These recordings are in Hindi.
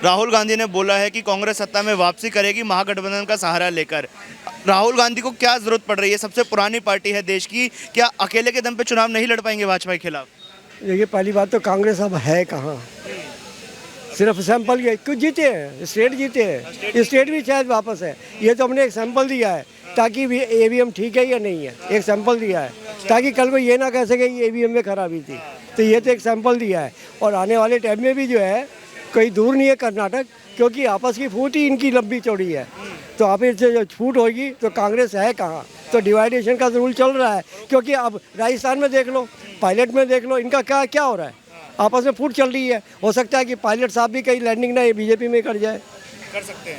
राहुल गांधी ने बोला है कि कांग्रेस सत्ता में वापसी करेगी महागठबंधन का सहारा लेकर। राहुल गांधी को क्या जरूरत पड़ रही है? सबसे पुरानी पार्टी है देश की, क्या अकेले के दम पे चुनाव नहीं लड़ पाएंगे भाजपा के खिलाफ? देखिए, पहली बात तो कांग्रेस अब है कहाँ, सिर्फ सैंपल के कुछ जीते हैं, स्टेट जीते हैं, स्टेट भी शायद वापस है। ये तो हमने एक सैंपल दिया है ताकि भी ईवीएम ठीक है या नहीं है, एक सैंपल दिया है ताकि कल को ये ना कह सके ईवीएम में खराबी थी। तो ये तो एक सैंपल दिया है। और आने वाले टाइम में भी जो है कोई दूर नहीं है कर्नाटक, क्योंकि आपस की फूट ही इनकी लंबी चौड़ी है। तो आप इससे जो फूट होगी तो कांग्रेस है कहाँ? तो डिवाइडेशन का रूल चल रहा है, क्योंकि अब राजस्थान में देख लो, पायलट में देख लो, इनका क्या क्या हो रहा है, आपस में फूट चल रही है। हो सकता है कि पायलट साहब भी कहीं लैंडिंग ना बीजेपी में कर जाए,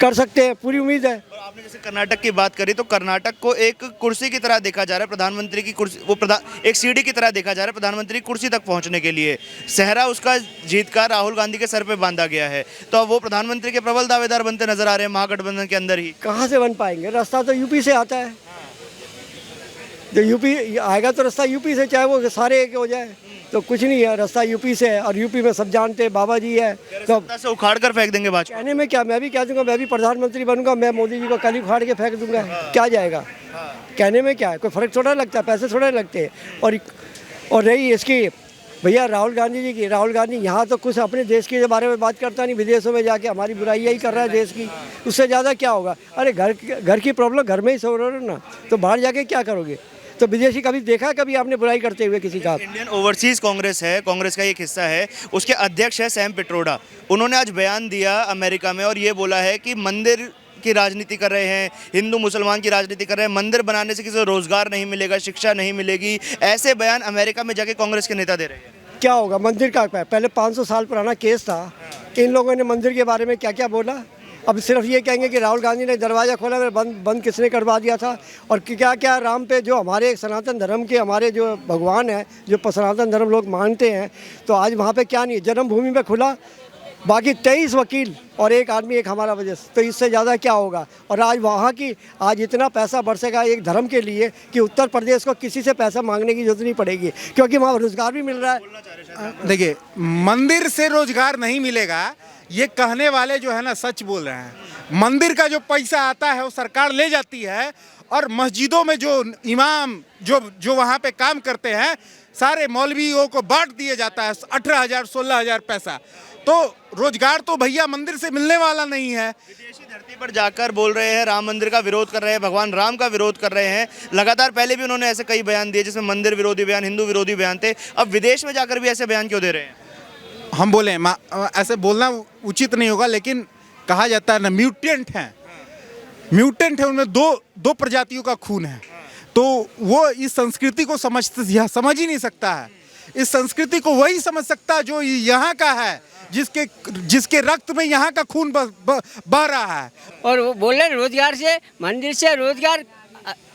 कर सकते हैं, पूरी उम्मीद है। और आपने जैसे कर्नाटक की बात करी, तो कर्नाटक को एक कुर्सी की तरह देखा जा रहा है, प्रधानमंत्री की कुर्सी, वो एक सीढ़ी की तरह देखा जा रहा है प्रधानमंत्री की कुर्सी तक पहुंचने के लिए। सेहरा उसका जीत का राहुल गांधी के सर पे बांधा गया है, तो अब वो प्रधानमंत्री के प्रबल दावेदार बनते नजर आ रहे हैं महागठबंधन के अंदर ही। कहाँ से बन पाएंगे? रास्ता तो यूपी से आता है, जो यूपी आएगा तो रास्ता यूपी से, चाहे वो सारे एक हो जाए तो कुछ नहीं है, रास्ता यूपी से है। और यूपी में सब जानते हैं, बाबा जी है, तो से उखाड़ कर फेंक देंगे भाजपा। कहने में क्या, मैं भी कह दूंगा मैं भी प्रधानमंत्री बनूंगा, मैं मोदी जी को कल ही उखाड़ के फेंक दूंगा, क्या जाएगा? कहने में क्या है, कोई फर्क थोड़ा लगता है, पैसे थोड़ा लगते हैं। और रही इसकी भैया राहुल गांधी जी की, राहुल गांधी यहाँ तो कुछ अपने देश के बारे में बात करता नहीं, विदेशों में जाके हमारी बुराइयाँ ही कर रहा है देश की, उससे ज़्यादा क्या होगा? अरे घर की प्रॉब्लम घर में ही सो रहे हो ना, तो बाहर जाके क्या करोगे? तो विदेशी कभी देखा कभी आपने बुराई करते हुए किसी का? इंडियन ओवरसीज कांग्रेस है, कांग्रेस का एक हिस्सा है, उसके अध्यक्ष है सैम पिट्रोडा। उन्होंने आज बयान दिया अमेरिका में और ये बोला है कि मंदिर की राजनीति कर रहे हैं, हिंदू मुसलमान की राजनीति कर रहे हैं, मंदिर बनाने से किसी को रोजगार नहीं मिलेगा, शिक्षा नहीं मिलेगी, ऐसे बयान अमेरिका में जाके कांग्रेस के नेता दे रहे हैं। क्या होगा मंदिर का? पहले 500 साल पुराना केस था, इन लोगों ने मंदिर के बारे में क्या क्या बोला। अब सिर्फ ये कहेंगे कि राहुल गांधी ने दरवाज़ा खोला, बंद किसने करवा दिया था, और क्या क्या राम पे, जो हमारे सनातन धर्म के हमारे जो भगवान है, जो सनातन धर्म लोग मानते हैं, तो आज वहाँ पे क्या नहीं है, जन्मभूमि पे खुला, बाकी 23 वकील और एक आदमी, एक हमारा वजह से, तो इससे ज़्यादा क्या होगा? और आज वहाँ की आज इतना पैसा बरसेगा एक धर्म के लिए कि उत्तर प्रदेश को किसी से पैसा मांगने की जरूरत नहीं पड़ेगी, क्योंकि वहाँ रोजगार भी मिल रहा है। देखिए, मंदिर से रोजगार नहीं मिलेगा, ये कहने वाले जो है ना सच बोल रहे हैं। मंदिर का जो पैसा आता है वो सरकार ले जाती है, और मस्जिदों में जो इमाम जो वहाँ पे काम करते हैं, सारे मौलवियों को बांट दिया जाता है 18,000 16,000 पैसा। तो रोजगार तो भैया मंदिर से मिलने वाला नहीं है। विदेशी धरती पर जाकर बोल रहे हैं, राम मंदिर का विरोध कर रहे हैं, भगवान राम का विरोध कर रहे हैं। लगातार पहले भी उन्होंने ऐसे कई बयान दिए जिसमें मंदिर विरोधी बयान, हिंदू विरोधी बयान थे। अब विदेश में जाकर भी ऐसे बयान क्यों दे रहे हैं? हम बोले ऐसे बोलना उचित नहीं होगा, लेकिन कहा जाता है ना, म्यूटेंट है, उनमें दो प्रजातियों का खून है, तो वो इस संस्कृति को समझ ही नहीं सकता है। इस संस्कृति को वही समझ सकता है जो यहाँ का है, जिसके रक्त में यहाँ का खून बह रहा है। और वो बोल रहे रोजगार से, मंदिर से रोजगार,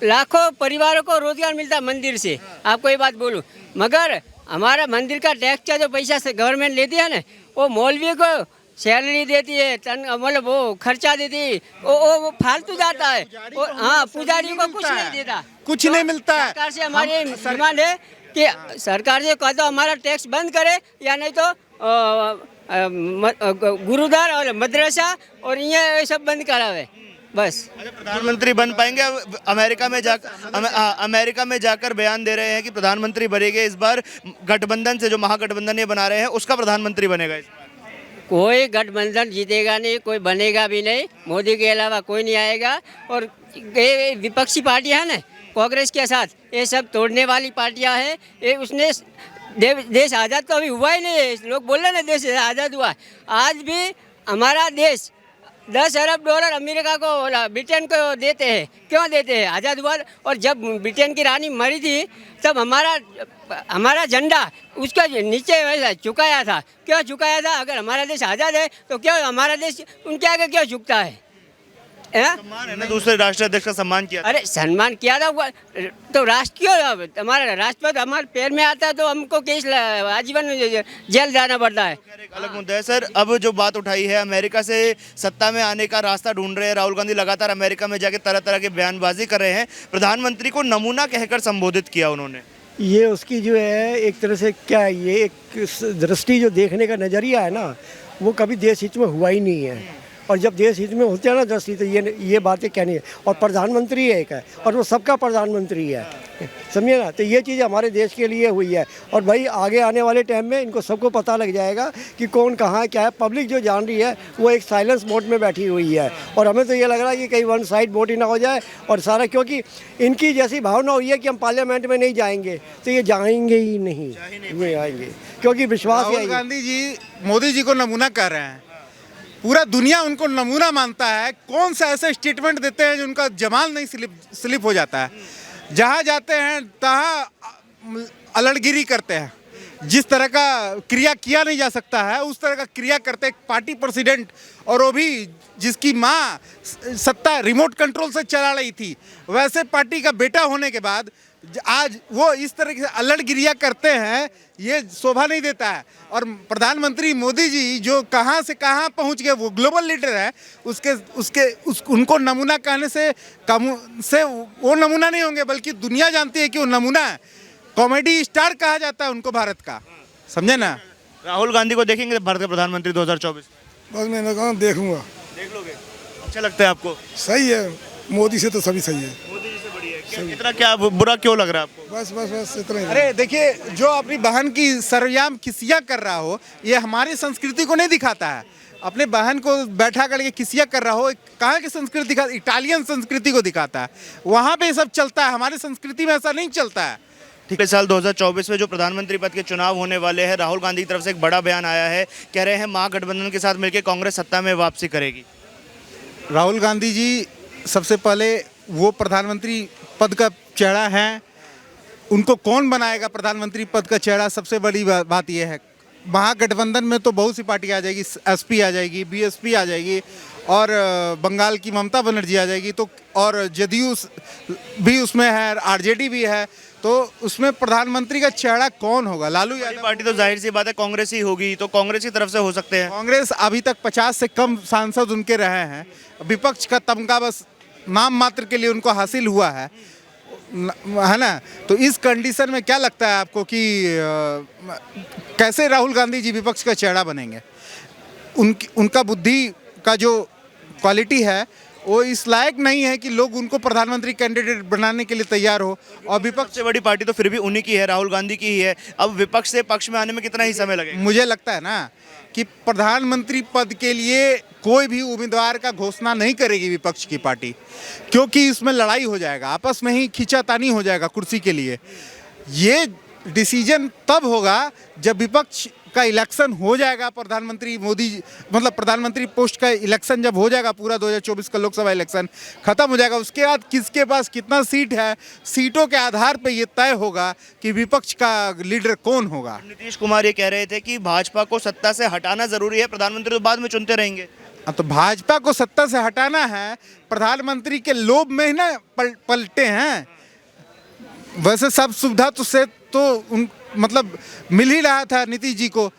लाखों परिवारों को रोजगार मिलता है मंदिर से। आपको ये बात बोलूं, मगर हमारा मंदिर का टैक्स का जो पैसा से गवर्नमेंट लेती है ना, वो मौलवी को सैलरी देती है, मतलब वो खर्चा देती है, वो फालतू जाता है। हाँ, पुजारी को कुछ नहीं देता, कुछ नहीं मिलता है। सरकार से हमारी डिमांड है कि सरकार से कह दो हमारा टैक्स बंद करे, या नहीं तो गुरुद्वारा और मदरसा और ये सब बंद करावे बस। प्रधानमंत्री बन पाएंगे? अमेरिका में जाकर बयान दे रहे हैं कि प्रधानमंत्री बनेंगे इस बार, गठबंधन से जो महागठबंधन ये बना रहे हैं उसका प्रधानमंत्री बनेगा इस बार। कोई गठबंधन जीतेगा नहीं, कोई बनेगा भी नहीं, मोदी के अलावा कोई नहीं आएगा। और ये विपक्षी पार्टियां हैं ना कांग्रेस के साथ, ये सब तोड़ने वाली पार्टियां हैं। ये उसने देश आज़ाद तो अभी हुआ ही नहीं है, लोग बोल रहे ना देश आज़ाद हुआ। आज भी हमारा देश 10 अरब डॉलर अमेरिका को, ब्रिटेन को देते हैं। क्यों देते हैं? आज़ाद हुआ। और जब ब्रिटेन की रानी मरी थी तब हमारा झंडा उसका नीचे झुकाया था। क्यों झुकाया था? अगर हमारा देश आज़ाद है तो क्यों हमारा देश उनके आगे क्यों झुकता है? सम्मान है ना, दूसरे राष्ट्राध्यक्ष का सम्मान किया। अरे सम्मान किया था तो राष्ट्र क्यों, हमारा राष्ट्रपति हमारे पैर में आता है तो हमको केस आजीवन जेल जाना पड़ता है। एक अलग मुद्दा है सर। अब जो बात उठाई है, अमेरिका से सत्ता में आने का रास्ता ढूंढ रहे हैं राहुल गांधी, लगातार अमेरिका में जाके तरह तरह के बयानबाजी कर रहे हैं। प्रधानमंत्री को नमूना कहकर संबोधित किया उन्होंने। ये उसकी जो है एक तरह से क्या है, ये एक दृष्टि जो देखने का नज़रिया है ना, वो कभी देश हित में हुआ ही नहीं है। और जब देश हित में होते हैं ना 10 तो ये बातें कहनी है। और प्रधानमंत्री एक है और वो सबका प्रधानमंत्री है, समझिए ना। तो ये चीज़ हमारे देश के लिए हुई है। और भाई आगे आने वाले टाइम में इनको सबको पता लग जाएगा कि कौन कहाँ क्या है। पब्लिक जो जान रही है वो एक साइलेंस मोड में बैठी हुई है। और हमें तो ये लग रहा है कि कहीं वन साइड वोट ही ना हो जाए और सारा, क्योंकि इनकी जैसी भावना हुई है कि हम पार्लियामेंट में नहीं जाएंगे, तो ये जाएंगे ही नहीं, ये आएंगे क्योंकि विश्वास राहुल है। गांधी जी मोदी जी को नमूना कर रहे हैं, पूरा दुनिया उनको नमूना मानता है। कौन सा ऐसे स्टेटमेंट देते हैं जो उनका जमाल नहीं स्लिप हो जाता है। जहाँ जाते हैं तहाँ अलड़गिरी करते हैं। जिस तरह का क्रिया किया नहीं जा सकता है उस तरह का क्रिया करते एक पार्टी प्रेसिडेंट, और वो भी जिसकी माँ सत्ता रिमोट कंट्रोल से चला रही थी, वैसे पार्टी का बेटा होने के बाद आज वो इस तरह से अलड़गिरिया करते हैं, ये शोभा नहीं देता है। और प्रधानमंत्री मोदी जी जो कहाँ से कहाँ पहुँच गए, वो ग्लोबल लीडर है, उनको नमूना कहने से वो नमूना नहीं होंगे, बल्कि दुनिया जानती है कि वो नमूना है। कॉमेडी स्टार कहा जाता है उनको भारत का, समझे ना। राहुल गांधी को देखेंगे भारत के प्रधानमंत्री 2024? बस मैंने कहा देखूंगा। देख लोगे? अच्छा लगता है आपको? सही है, मोदी से तो सभी सही है। मोदी जी से बढ़िया है क्या? इतना क्या बुरा क्यों लग रहा है आपको? बस बस बस इतना ही। अरे देखिए, जो अपनी बहन की सरयाम किसिया कर रहा हो, ये हमारी संस्कृति को नहीं दिखाता है। अपने बहन को बैठा करके किसिया कर रहा हो, कहाँ की संस्कृति दिखा, इटालियन संस्कृति को दिखाता है। वहाँ पे ये सब चलता है, हमारी संस्कृति में ऐसा नहीं चलता है। ठीक है, साल 2024 में जो प्रधानमंत्री पद के चुनाव होने वाले हैं, राहुल गांधी की तरफ से एक बड़ा बयान आया है, कह रहे हैं महागठबंधन के साथ मिलकर कांग्रेस सत्ता में वापसी करेगी। राहुल गांधी जी सबसे पहले वो प्रधानमंत्री पद का चेहरा है, उनको कौन बनाएगा प्रधानमंत्री पद का चेहरा, सबसे बड़ी बात यह है। महागठबंधन में तो बहुत सी पार्टी आ जाएगी, एसपी आ जाएगी, बीएसपी आ जाएगी, और बंगाल की ममता बनर्जी आ जाएगी, तो और जदयू भी उसमें है, आरजेडी भी है, तो उसमें प्रधानमंत्री का चेहरा कौन होगा? लालू यादव पार्टी तो जाहिर सी बात है कांग्रेस ही होगी, तो कांग्रेस की तरफ से हो सकते हैं। कांग्रेस अभी तक 50 से कम सांसद उनके रहे हैं, विपक्ष का तमगा बस नाम मात्र के लिए उनको हासिल हुआ है ना। तो इस कंडीशन में क्या लगता है आपको कि कैसे राहुल गांधी जी विपक्ष का चेहरा बनेंगे? उनका बुद्धि का जो क्वालिटी है वो इस लायक नहीं है कि लोग उनको प्रधानमंत्री कैंडिडेट बनाने के लिए तैयार हो। और विपक्ष सबसे बड़ी पार्टी तो फिर भी उन्हीं की है, राहुल गांधी की ही है। अब विपक्ष से पक्ष में आने में कितना ही समय लगेगा? मुझे लगता है ना कि प्रधानमंत्री पद के लिए कोई भी उम्मीदवार का घोषणा नहीं करेगी विपक्ष की पार्टी, क्योंकि इसमें लड़ाई हो जाएगा, आपस में ही खींचातानी हो जाएगा कुर्सी के लिए। ये डिसीजन तब होगा जब विपक्ष का इलेक्शन हो जाएगा, प्रधानमंत्री मोदी मतलब प्रधानमंत्री पोस्ट का इलेक्शन जब हो जाएगा, पूरा 2024 का लोकसभा इलेक्शन खत्म हो जाएगा, उसके बाद किसके पास कितना सीट है, सीटों के आधार पे ये तय होगा कि विपक्ष का लीडर कौन होगा। नीतीश कुमार ये कह रहे थे कि भाजपा को सत्ता से हटाना जरूरी है, प्रधानमंत्री तो बाद में चुनते रहेंगे। तो भाजपा को सत्ता से हटाना है, प्रधानमंत्री के लोभ में ही ना पलटे हैं। वैसे सब सुविधा तो से तो मतलब मिल ही रहा था नीतीश जी को,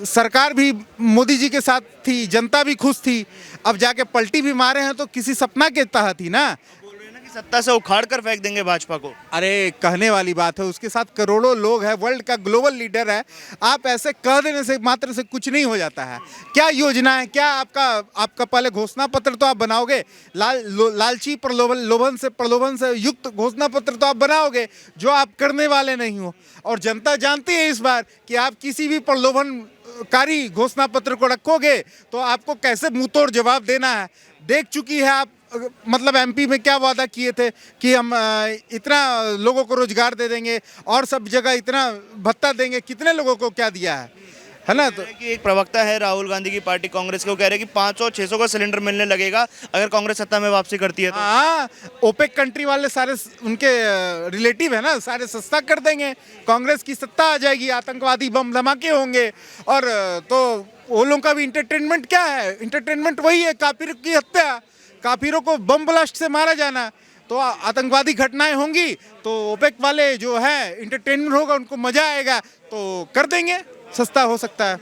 सरकार भी मोदी जी के साथ थी, जनता भी खुश थी। अब जाके पलटी भी मारे हैं तो किसी सपना के तहत ही ना। बोल रहे हैं ना कि सत्ता से उखाड़ कर फेंक देंगे भाजपा को। अरे कहने वाली बात है, उसके साथ करोड़ों लोग हैं, वर्ल्ड का ग्लोबल लीडर है। आप ऐसे कह देने से मात्र से कुछ नहीं हो जाता है। क्या योजना है, क्या आपका पहले घोषणा पत्र तो आप बनाओगे, लालची प्रलोभन से युक्त घोषणा पत्र तो आप बनाओगे, जो आप करने वाले नहीं हो। और जनता जानती है इस बार कि आप किसी भी प्रलोभनकारी घोषणा पत्र को रखोगे तो आपको कैसे मुंहतोड़ जवाब देना है। देख चुकी है आप, मतलब एमपी में क्या वादा किए थे कि हम इतना लोगों को रोजगार दे देंगे और सब जगह इतना भत्ता देंगे, कितने लोगों को क्या दिया है ना। तो कि एक प्रवक्ता है राहुल गांधी की पार्टी कांग्रेस के, वो कह रहे हैं कि 500-600 का सिलेंडर मिलने लगेगा अगर कांग्रेस सत्ता में वापसी करती है तो। हाँ, ओपेक कंट्री वाले सारे उनके रिलेटिव है ना, सारे सस्ता कर देंगे, कांग्रेस की सत्ता आ जाएगी, आतंकवादी बम धमाके होंगे। और तो वो लोगों का भी इंटरटेनमेंट क्या है, इंटरटेनमेंट वही है, काफिरों की हत्या, काफिरों को बम ब्लास्ट से मारा जाना। तो आतंकवादी घटनाएं होंगी तो ओपेक वाले जो है इंटरटेनमेंट होगा, उनको मजा आएगा तो कर देंगे, सस्ता हो सकता है।